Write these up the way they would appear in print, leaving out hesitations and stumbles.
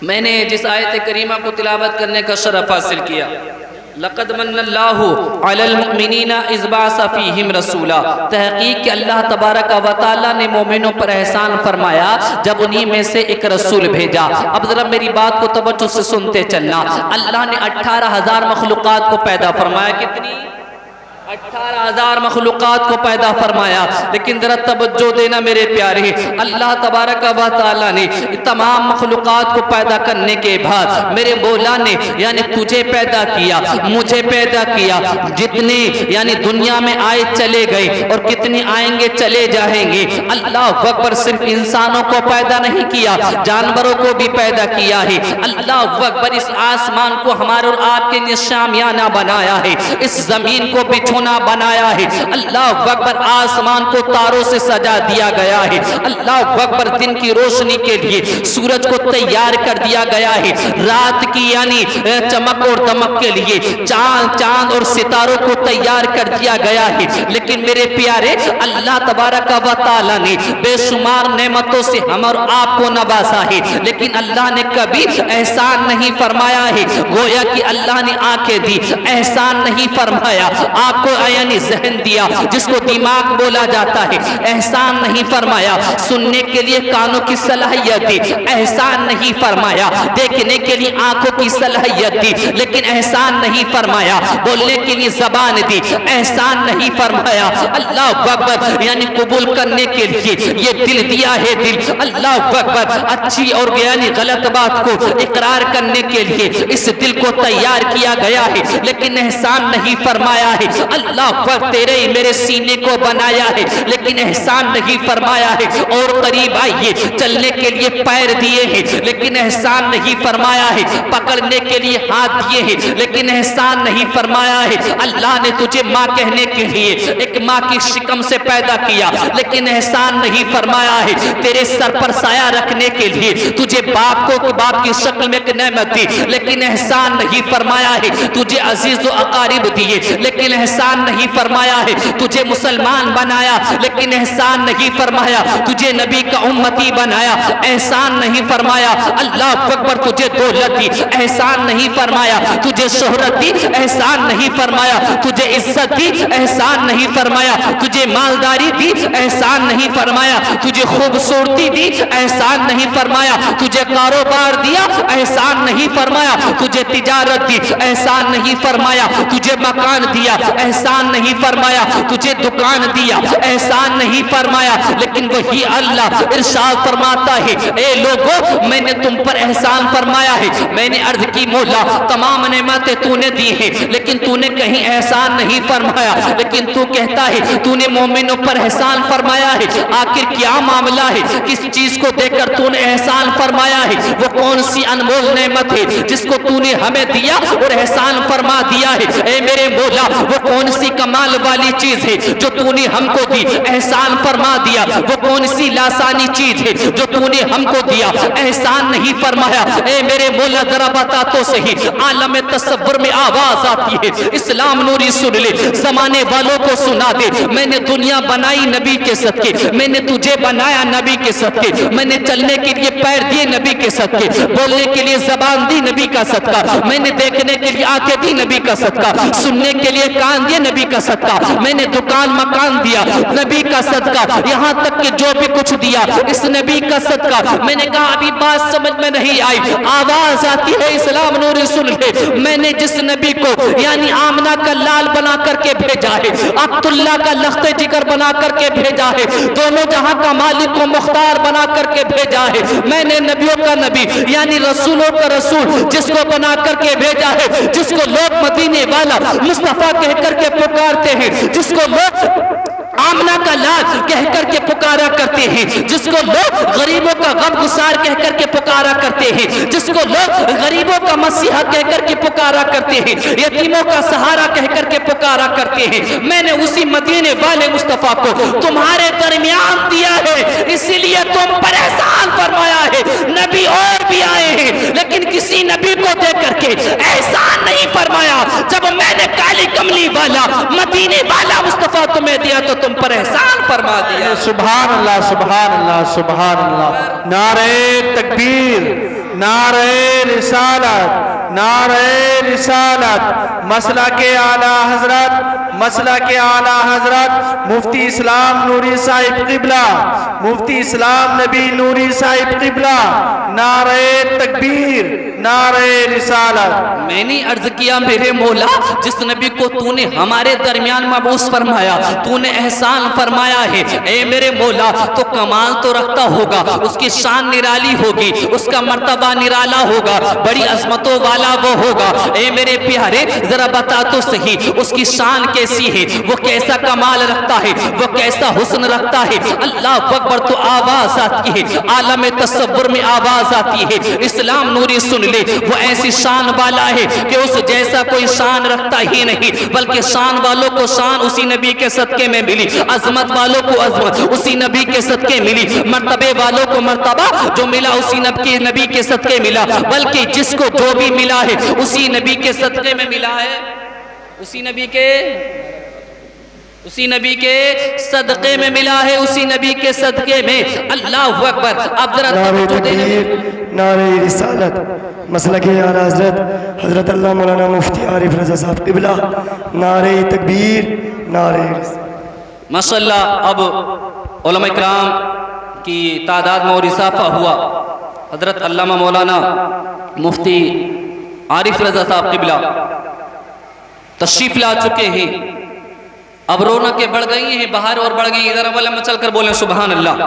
میں نے جس آیت کریمہ کو تلاوت کرنے کا شرف حاصل کیا، لقد من اللہ علی المؤمنین اذ بعث فیہم رسولا، تحقیق کہ اللہ تبارک و تعالیٰ نے مومنوں پر احسان فرمایا جب انہی میں سے ایک رسول بھیجا۔ اب ذرا میری بات کو توجہ سے سنتے چلنا۔ اللہ نے 18,000 مخلوقات کو پیدا فرمایا۔ کتنی؟ 18,000 مخلوقات کو پیدا فرمایا، لیکن ذرا توجہ دینا میرے پیارے، اللہ تبارک و تعالیٰ نے تمام مخلوقات کو پیدا کرنے کے بعد میرے مولا نے یعنی تجھے پیدا کیا، مجھے پیدا کیا، جتنے یعنی دنیا میں آئے چلے گئے اور کتنے آئیں گے چلے جائیں گے۔ اللہ اکبر، صرف انسانوں کو پیدا نہیں کیا، جانوروں کو بھی پیدا کیا ہے۔ اللہ اکبر، اس آسمان کو ہمارے اور آپ کے لیے شامیانہ بنایا ہے، اس زمین کو بچھونا بنایا ہے۔ اللہ اکبر، آسمان کو تاروں سے سجا دیا گیا ہے۔ اللہ اکبر، دن کی روشنی کے لیے سورج کو تیار کر دیا گیا ہے، رات کی یعنی چمک اور دمک کے لیے چاند اور ستاروں کو تیار کر دیا گیا ہے۔ لیکن میرے پیارے، اللہ تبارک و تعالیٰ نے بے شمار نعمتوں سے ہم اور آپ کو نوازا ہے، لیکن اللہ نے کبھی احسان نہیں فرمایا ہے۔ گویا کہ اللہ نے آنکھیں دی، احسان نہیں فرمایا۔ آپ کو یعنی ذہن دیا جس کو دماغ بولا جاتا ہے، احسان نہیں فرمایا۔ سننے کے لیے کانوں کی صلاحیت دی، احسان نہیں فرمایا۔ دیکھنے کے لیے آنکھوں کی صلاحیت دی، لیکن احسان نہیں فرمایا۔ بولنے کے لیے زبان دی، احسان نہیں فرمایا۔ اللہ اکبر، یعنی قبول کرنے کے لیے یہ دل دیا ہے، دل۔ اللہ اکبر، اچھی اور یعنی غلط بات کو اقرار کرنے کے لیے اس دل کو تیار کیا گیا ہے، لیکن احسان نہیں فرمایا ہے۔ اللہ اکبر، تیرے میرے سینے کو بنایا ہے، لیکن احسان نہیں فرمایا ہے۔ اور قریب آئیے، چلنے کے لیے پیر دیے ہیں، لیکن احسان نہیں فرمایا ہے۔ پکڑنے کے لیے ہاتھ دیے ہیں، لیکن احسان نہیں فرمایا ہے۔ اللہ نے تجھے ماں کہنے کے لیے ایک ماں کی شکم سے پیدا کیا، لیکن احسان نہیں فرمایا ہے۔ تیرے سر پر سایہ رکھنے کے لیے تجھے باپ کی شکل میں ایک نعمت دی، لیکن احسان نہیں فرمایا ہے۔ تجھے عزیز و اقارب دیے، لیکن احسان نہیں فرمایا ہے۔ تجھے مسلمان بنایا، لیکن احسان نہیں فرمایا۔ تجھے نبی کا امتی بنایا، احسان نہیں فرمایا۔ اللہ اکبر، تجھے دولت دی، احسان نہیں فرمایا۔ تجھے شہرت دی، احسان نہیں فرمایا۔ تجھے عزت دی، احسان نہیں فرمایا۔ تجھے مالداری دی، احسان نہیں فرمایا۔ تجھے خوبصورتی دی، احسان نہیں فرمایا۔ تجھے کاروبار دیا، احسان نہیں فرمایا۔ تجھے تجارت دی، احسان نہیں فرمایا۔ تجھے مکان دیا، احسان نہیں فرمایا۔ تجھے دکان دیا، احسان نہیں فرمایا۔ لیکن وہی اللہ ارشاد فرماتا ہے، اے لوگو، میں نے تم پر احسان فرمایا ہے۔ میں نے عرض کی مولا، تمام نعمتیں تو نے دی ہیں، لیکن تو نے کہیں احسان نہیں فرمایا۔ لیکن تو کہتا ہے تو نے مومنوں پر احسان فرمایا ہے۔ آخر کیا معاملہ ہے؟ کس چیز کو دے کر تو نے احسان فرمایا ہے؟ وہ کون سی انمول نعمت ہے جس کو تو نے ہمیں دیا اور احسان فرما دیا ہے؟ اے میرے مولا، وہ کون سی کمال والی چیز ہے جو تو نے ہم کو دی، احسان فرما دیا؟ وہ کون سی لاسانی چیز ہے جو تو نے ہم کو دیا، احسان نہیں فرمایا؟ اے میرے مولا، ذرا بتا تو صحیح۔ عالم تصور میں آواز آتی ہے، اسلام نوری سن لے، زمانے والوں کو سنا دے۔ میں نے دنیا بنائی نبی کے صدقے، میں نے تجھے بنایا نبی کے صدقے، میں نے چلنے کے لیے پیر دیے نبی کے صدقے، بولنے کے لیے زبان دی نبی کا صدقہ، میں نے دیکھنے کے لیے آنکھیں دی نبی کا صدقہ، سننے کے لیے کان دیے نبی کا صدقہ، میں نے دکان مکان دیا نبی کا صدقہ، یہاں تک کہ جو بھی کچھ دیا اس نبی کا صدقہ۔ میں نے کہا ابھی بات سمجھ میں نہیں آئی، آواز آتی ہے، اسلام نوری سن لے۔ میں نے جس نبی کو یعنی آمنہ کا لال بنا کر کے بھیجا ہے، عبداللہ کا لخت جگر بنا کر کے بھیجا ہے، دونوں جہاں کا مالک و مختار بنا کر کے بھیجا ہے، میں نے نبیوں کا نبی یعنی رسولوں کا رسول جس کو بنا کر کے بھیجا ہے، جس کو لوگ مدینے والا مصطفیٰ کہہ کر کے پکارتے ہیں، جس کو لوگ آمنہ کا لال کہہ کر کے پکارا کرتے ہیں، جس کو لوگ غریبوں کا غم گسار کہہ کر کے پکارا کرتے ہیں، جس کو لوگ غریبوں کا مسیحا کہہ کر کے پکارا کرتے ہیں، یتیموں کا سہارا کہہ کر کے پکارا کرتے ہیں، میں نے اسی مدینے والے مصطفیٰ کو تمہارے درمیان دیا ہے، اسی لیے تم پر احسان فرمایا ہے۔ نبی اور بھی آئے ہیں، لیکن کسی نبی کو دے کر کے احسان نہیں فرمایا۔ جب میں نے کالی کملی والا مدینے والا مصطفیٰ تمہیں دیا تو تم پر احسان فرما دیا۔ سبحان اللہ، سبحان اللہ، سبحان اللہ، نعرہ تکبیر، نعرہ رسالت، نعرہ رسالت، مسلک اعلی حضرت، مسلک اعلی حضرت مفتی اسلام نوری صاحب قبلہ، مفتی اسلام نبی نوری صاحب قبلہ، نعرہ تکبیر، نعرہ رسالت۔ میں نے عرض کیا میرے مولا جس نبی کو تو نے ہمارے درمیان مبعوث فرمایا، تو نے احسان فرمایا ہے، اے میرے مولا تو کمال تو رکھتا ہوگا، اس کی شان نرالی ہوگی، اس کا مرتبہ نرالا ہوگا، بڑی عظمتوں والا وہ ہوگا، اے میرے پیارے ذرا بتا تو صحیح اس کی شان کیسی ہے، وہ کیسا کمال رکھتا ہے، وہ کیسا حسن رکھتا ہے۔ اللہ اکبر تو آواز آتی ہے، عالم تصور میں آواز آتی ہے، اسلام نوری سن لے وہ ایسی شان والا ہے کہ اس جیسا کوئی شان رکھتا ہی نہیں، بلکہ شان والوں کو شان اسی نبی کے صدقے میں ملی، عظمت والوں کو عظمت اسی نبی کے صدقے ملی، مرتبے والوں کو مرتبہ جو ملا اسی نبی کے صدقے ملا، بلکہ جس کو جو بھی ملا ہے اسی نبی کے صدقے میں ملا ہے، اسی نبی کے صدقے میں ملا ہے، اسی نبی کے صدقے میں۔ اللہ اکبر۔ اب ذرا نعرہ تکبیر، نعرہ رسالت، مسلک اعلی حضرت حضرت اللہ مولانا مفتی عارف رضا صاحب قبلہ، نعرہ تکبیر، نعرہ رسالت۔ ماشاءاللہ اب علماء کرام کی تعداد میں اور اضافہ ہوا۔ حضرت علامہ مولانا مفتی عارف رضا صاحب قبلہ تشریف لا چکے ہیں، اب رونقیں بڑھ گئی ہیں، بہار اور بڑھ گئی ہیں، ادھر والے مچل کر بولیں سبحان اللہ،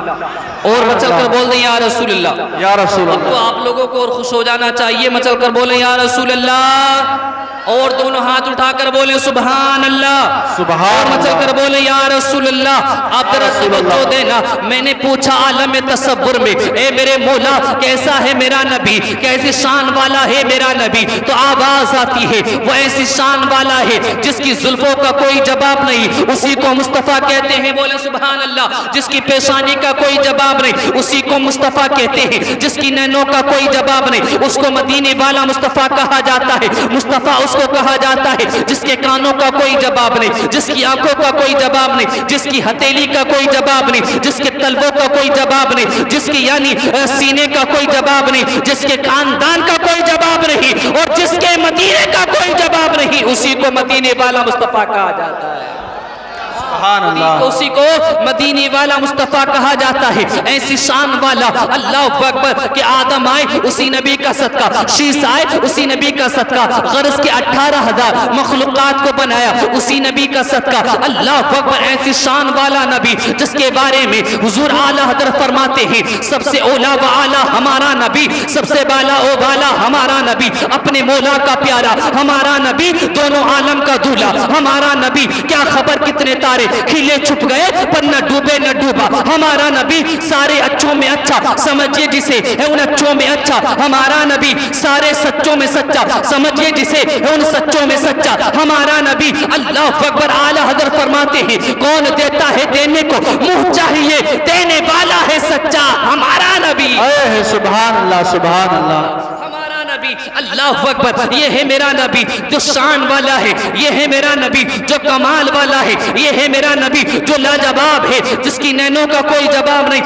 اور مچل کر بول دیں یا رسول اللہ، یا رسول اب تو اللہ۔ آپ لوگوں کو اور خوش ہو جانا چاہیے، مچل کر بولیں یا رسول اللہ، اور دونوں ہاتھ اٹھا کر بولیں سبحان اللہ، سبحان اور مچل اللہ۔ کر بولیں یا رسول اللہ۔ آپ ذرا توجہ دینا، میں نے پوچھا عالم تصور میں اے میرے مولا کیسا ہے میرا نبی، کیسی شان والا ہے میرا نبی، تو آواز آتی ہے وہ ایسی شان والا ہے جس کی زلفوں کا کوئی جواب نہیں، اسی کو مصطفیٰ کہتے ہیں، بولے سبحان اللہ، جس کی پیشانی کا کوئی جواب نہیں اسی کو مصطفیٰ کہتے ہیں، جس کی نینوں کا کوئی جواب نہیں اس کو مدینے والا مصطفیٰ کہا جاتا ہے، مصطفیٰ اس کو کہا جاتا ہے جس کے کانوں کا کوئی جواب نہیں، جس کی آنکھوں کا کوئی جواب نہیں، جس کی ہتھیلی کا کوئی جواب نہیں، جس کے تلووں کا کوئی جواب نہیں، جس کی یعنی سینے کا کوئی جواب نہیں، جس کے خاندان کا کوئی جواب نہیں، اور جس کے مدینے کا کوئی جواب نہیں اسی کو مدینے والا مصطفیٰ کہا جاتا ہے، سبحان اللہ۔ اسی کو مدینے والا مصطفیٰ کہا جاتا ہے، ایسی شان والا۔ اللہ اکبر کہ آدم آئے اسی نبی کا صدقہ، شیس آئے اسی نبی کا صدقہ، غرض کے 18,000 مخلوقات کو بنایا اسی نبی کا صدقہ۔ اللہ اکبر ایسی شان والا نبی جس کے بارے میں حضور اعلیٰ حضرت فرماتے ہیں سب سے اولا و اعلیٰ ہمارا نبی، سب سے بالا و بالا ہمارا نبی، اپنے مولا کا پیارا ہمارا نبی، دونوں عالم کا دولہ ہمارا نبی، کیا خبر کتنے تارے کھلے چھپ گئے پر نہ ڈوبے نہ ڈوبا ہمارا نبی، سارے اچھوں میں اچھا سمجھے جسے ہے ان اچھوں میں اچھا ہمارا نبی، سارے سچوں میں سچا سمجھے جسے ہے ان سچوں میں سچا ہمارا نبی۔ اللہ اکبر اعلیٰ حضرت فرماتے ہیں کون دیتا ہے دینے کو منہ چاہیے، دینے والا ہے سچا ہمارا نبی، اے سبحان اللہ، سبحان اللہ۔ ہمارا نبی۔ اللہ اکبر یہ ہے میرا نبی جو شان والا ہے، یہ ہے میرا نبی جو کمال والا ہے، یہ ہے میرا نبی جو لاجواب ہے، جس کی نینوں کا کوئی جواب نہیں،